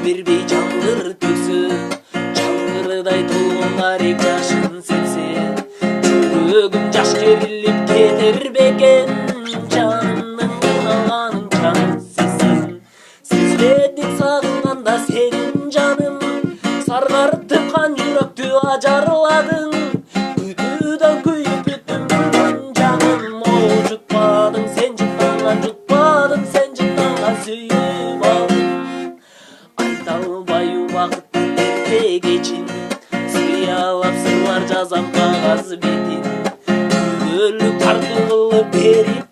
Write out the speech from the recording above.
бербей жаңгыр төксөң, жаңгырдай толгон арек жашын сенсен, жүрөгүм жаш керилип кетер бекен, жанымдын кыйналганын жаңы сезсем. Сезбедик сагынганда сенин жаным, саргартып кан жүрөктү ажарладың, күтүүдөн күйүп бүттүм бүлгүн жаным. О жутпадың сен жыттанган, жутпадың сен жыттанган сүйүп алдым. Айта албай убакыт эрте кечин, сыялап сырлар жазам кагаз бетин, күбөлүк тартуу кылып берип